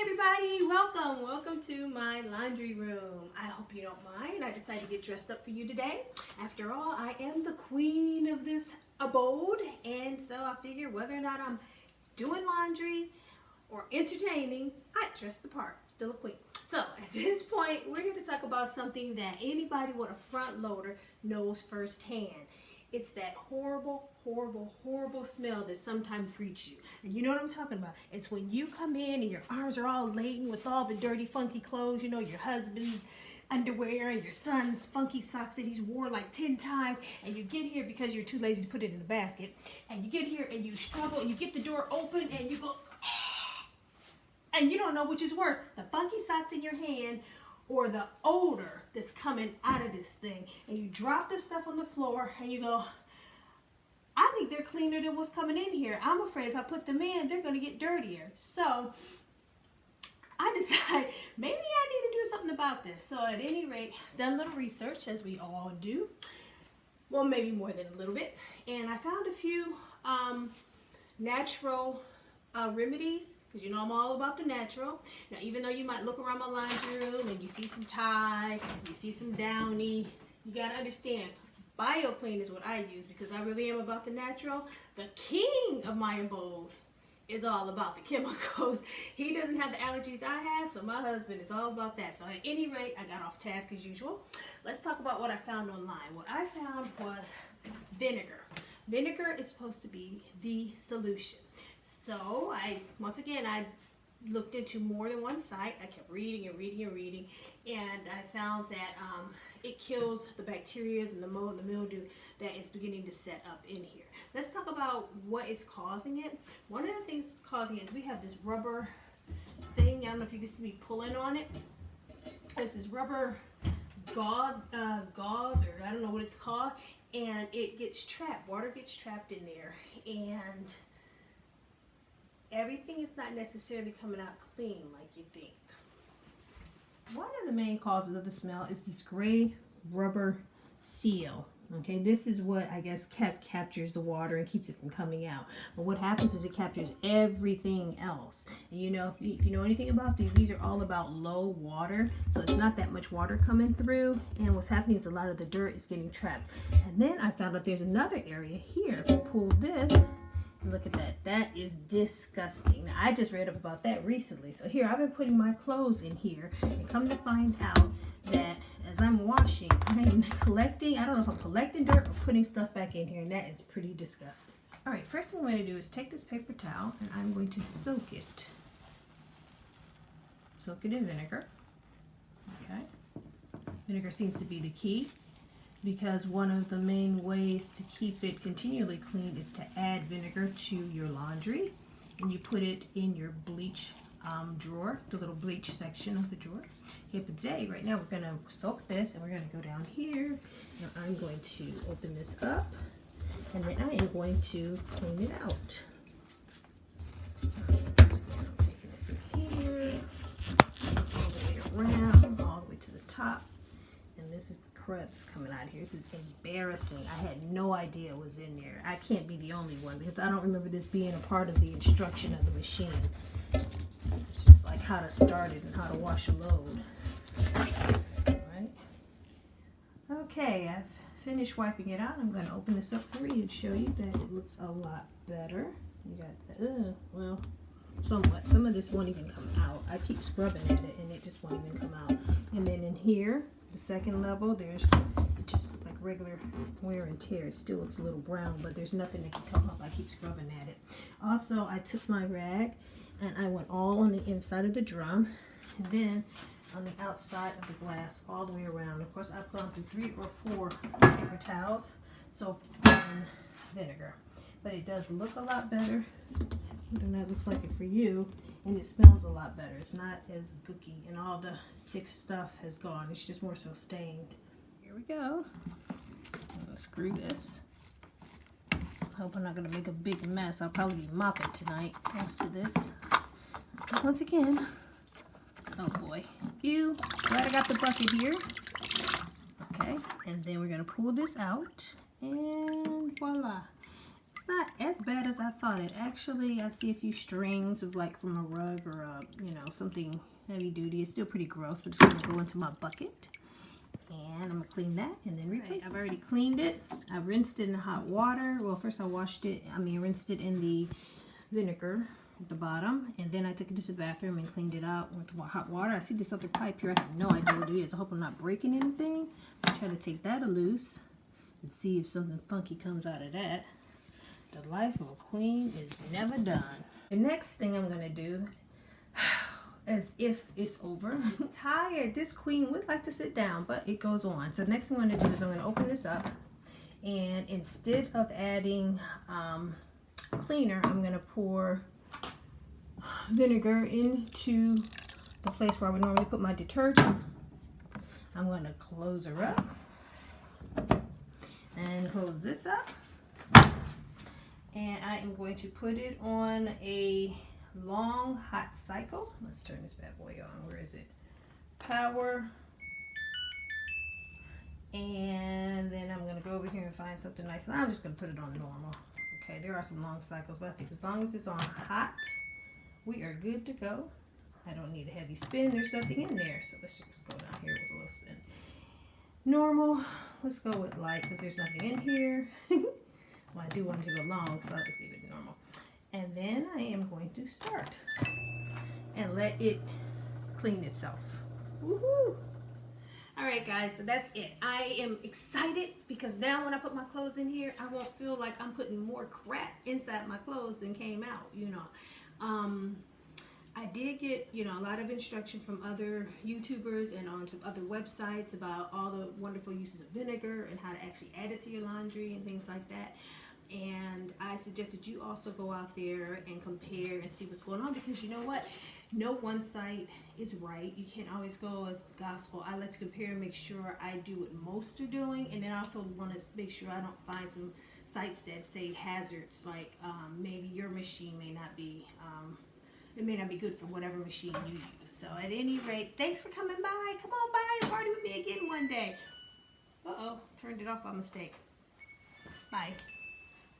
everybody, welcome to my laundry room. I hope you don't mind. I decided to get dressed up for you today. After all, I am the queen of this abode, and so I figure whether or not I'm doing laundry or entertaining, I dress the part. Still a queen. So at this point, we're here to talk about something that anybody with a front loader knows firsthand. It's that horrible smell that sometimes greets you. And you know what I'm talking about. It's when you come in and your arms are all laden with all the dirty, funky clothes. You know, your husband's underwear and your son's funky socks that he's worn like 10 times. And you get here because you're too lazy to put it in the basket. And you get here and you struggle and you get the door open and you go, and you don't know which is worse. The funky socks in your hand or the odor that's coming out of this thing. And you drop the stuff on the floor and you go, I think they're cleaner than what's coming in here. I'm afraid if I put them in, they're going to get dirtier. So I decided maybe I need to do something about this. So at any rate, done a little research, as we all do. Well, maybe more than a little bit. And I found a few natural remedies. Because you know I'm all about the natural. Now, even though you might look around my laundry room and you see some Tide, you see some Downy, you got to understand, BioClean is what I use because I really am about the natural. The king of my abode is all about the chemicals. He doesn't have the allergies I have, so my husband is all about that. So at any rate, I got off task as usual. Let's talk about what I found online. What I found was vinegar. Vinegar is supposed to be the solution. So once again, I looked into more than one site. I kept reading and I found that it kills the bacteria and the mold and the mildew that is beginning to set up in here. Let's talk about what is causing it. One of the things that's causing it is we have this rubber thing. I don't know if you can see me pulling on it. It's this rubber gauze, or I don't know what it's called, and it gets trapped. Water gets trapped in there, and everything is not necessarily coming out clean like you think. One of the main causes of the smell is this gray rubber seal. Okay, this is what I guess captures the water and keeps it from coming out. But what happens is it captures everything else. And you know, if you know anything about these are all about low water. So it's not that much water coming through. And what's happening is a lot of the dirt is getting trapped. And then I found out there's another area here. If you pull this, look at that. That is disgusting. Now, I just read up about that recently. So here, I've been putting my clothes in here. And come to find out that as I'm washing, I'm collecting, I don't know if I'm collecting dirt or putting stuff back in here. And that is pretty disgusting. All right, first thing I'm going to do is take this paper towel and I'm going to soak it. Soak it in vinegar. Okay. Vinegar seems to be the key, because one of the main ways to keep it continually clean is to add vinegar to your laundry, and you put it in your bleach drawer, the little bleach section of the drawer. Okay, but today, right now, we're going to soak this, and we're going to go down here, and I'm going to open this up, and then I am going to clean it out. I'm taking this in here, all the way around, all the way to the top, and this is crud that's coming out here. This is embarrassing. I had no idea it was in there. I can't be the only one because I don't remember this being a part of the instruction of the machine. It's just like how to start it and how to wash a load. Alright. Okay, I've finished wiping it out. I'm going to open this up for you and show you that it looks a lot better. You got the, well, somewhat. Some of this won't even come out. I keep scrubbing at it and it just won't even come out. And then in here, the second level, there's just like regular wear and tear. It still looks a little brown, but there's nothing that can come up. I keep scrubbing at it. Also, I took my rag and I went all on the inside of the drum and then on the outside of the glass all the way around. Of course, I've gone through 3 or 4 paper towels, soap, and vinegar. But it does look a lot better than that looks like it for you, and it smells a lot better. It's not as gooky, and all the thick stuff has gone. It's just more so stained. Here we go. I'm gonna screw this. I hope I'm not gonna make a big mess. I'll probably be mopping tonight thanks to this. But once again, oh boy, ew. Glad I got the bucket here. Okay, and then we're gonna pull this out, and voila. not as bad as I thought it. Actually, I see a few strings of like from a rug or a, you know, something heavy duty. It's still pretty gross, but it's gonna go into my bucket. And I'm gonna clean that and then replace it. I've already cleaned it. I rinsed it in hot water. Well, first I rinsed it in the vinegar at the bottom, and then I took it to the bathroom and cleaned it out with hot water. I see this other pipe here. I have no idea what it is. I hope I'm not breaking anything. I'll try to take that loose and see if something funky comes out of that. The life of a queen is never done. The next thing I'm gonna do, as if it's over. I'm tired. This queen would like to sit down, but it goes on. So the next thing I'm gonna do is I'm gonna open this up, and instead of adding cleaner, I'm gonna pour vinegar into the place where I would normally put my detergent. I'm gonna close her up and close this up, and I am going to put it on a long hot cycle. Let's turn this bad boy on. Where is it? Power. And then I'm going to go over here and find something nice. And I'm just going to put it on normal. Okay, there are some long cycles, but I think as long as it's on hot, we are good to go. I don't need a heavy spin. There's nothing in there. So let's just go down here with a little spin. Normal. Let's go with light because there's nothing in here. Well, I do want it to go long, so I'll just leave it normal. And then I am going to start and let it clean itself. Woohoo! All right, guys, so that's it. I am excited because now when I put my clothes in here, I won't feel like I'm putting more crap inside my clothes than came out, you know. I did get, you know, a lot of instruction from other YouTubers and on some other websites about all the wonderful uses of vinegar and how to actually add it to your laundry and things like that. And I suggested you also go out there and compare and see what's going on, because you know what? No one site is right. You can't always go as gospel. I like to compare and make sure I do what most are doing, and then I also want to make sure I don't find some sites that say hazards, like maybe your machine may not be, it may not be good for whatever machine you use. So at any rate, thanks for coming by. Come on by and party with me again one day. Uh-oh, turned it off by mistake. Bye.